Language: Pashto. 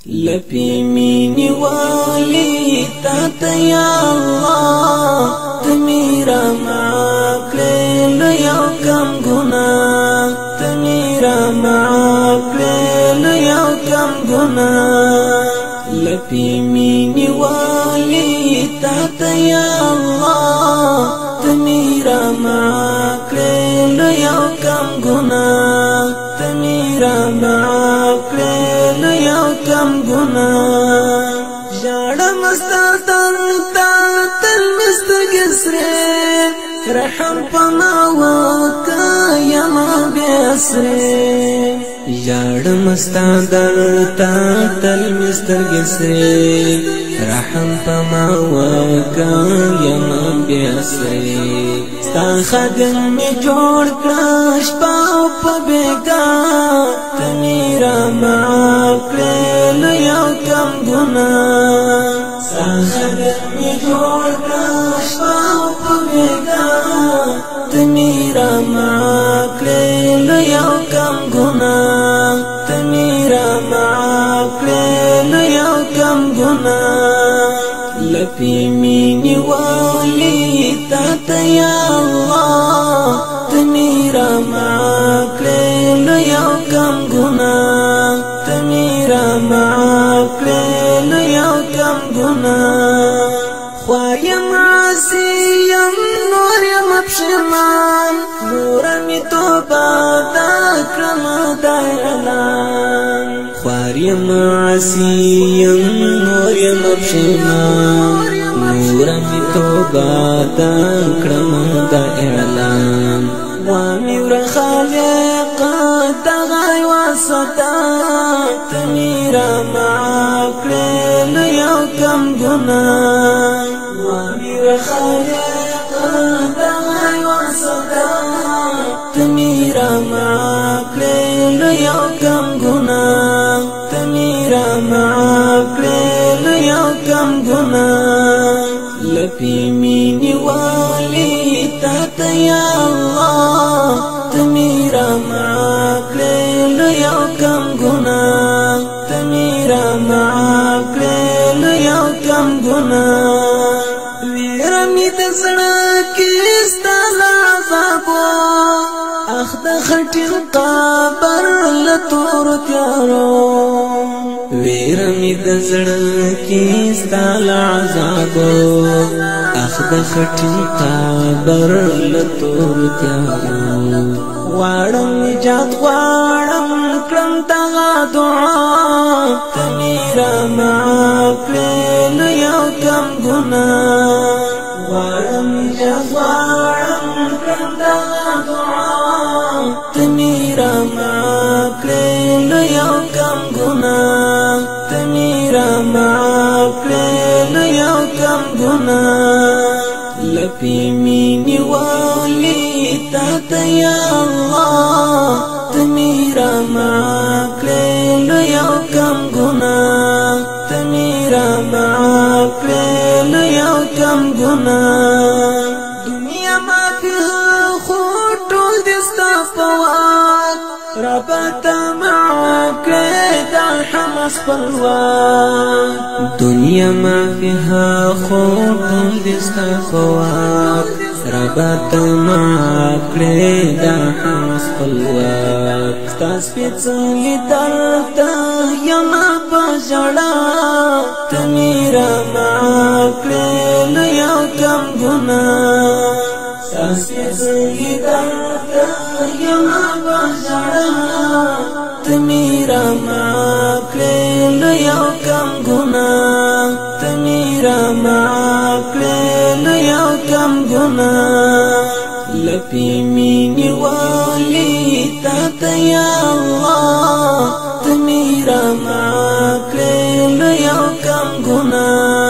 لپی مینی والی تا یا اللہ تمیرا معاکلیل یو کم گناہ تمیرا معاکلیل یو کم گناہ لپی مینی والی تا یا اللہ تمیرا معاکلیل یو کم گناہ تمیرا معاکلیل یو کم گناہ جاڑا مستا تنتا تل مستگی سرے رحم پما وکا یما بیسرے جاڑا مستا تنتا تل مستگی سرے رحم پما وکا یما بیسرے ستا خدم می جوڑ کراش پاو پا بیگا تمیرا معاکلیل یو کم گناہ ستا خدم می جوڑ کراش پاو پا بیگا تمیرا معاکلیل یو کم گناہ تمیرا معاکلیل یو کم گناہ لپی مینی والی تا یا اللہ تمیرا معاکلیل یو کم گناہ تمیرا معاکلیل یو کم گناہ خوایم عاصیم نوریم پشمان نورمی توبہ دا کرم دا اعلان خوایم عاصیم نوریم پشمان نورمی توبہ دا کرم دا اعلان وامی ورخالق دا غای واسطا تمیرا معاکلیل یو کم گناہ وامی ورخالق دا غای واسطا تمیرا معاکلیل یو کم گناہ تمیرا معاکلیل یو کم گناہ لپی مینی والی تا یا اللہ تمیرا معاکلیل یو کم گناہ تمیرا معاکلیل یو کم گناہ ویرمی دزڑکی استالا عذابو اخد خٹن قابر لطور تیارو ویرمی دزڑکی استالا عذابو اخد خٹن قابر لطور تیارو وارم نجات وارم کرم تغا دعا تمیرا معاکلیل یو کم گناہ وارم نجات وارم کرم تغا دعا تمیرا معاکلیل یو کم گناہ تمیرا معاکلیل یو کم گناہ لپی مینی والی تا یا اللہ تمیرا معاکلیل یو کم گناہ تمیرا معاکلیل یو کم گناہ دنیا ما فیها خود ټول دستا فواک ربطا معاکلیل حمس پلواک دنیا ما فیها خود ټول دستا فواک ربط معاکلی دا حمس پلواک ستاس پیچلی درتا یما پجڑا تمیرا معاکلیل یو کم گناہ ستاس پیچلی درتا یما پجڑا تمیرا معاکلیل یو کم گناہ تمیرا معاکلیل یو کم گناہ لپی مینی والی تا یا اللہ تمیرا معاکلیل یو کم گناہ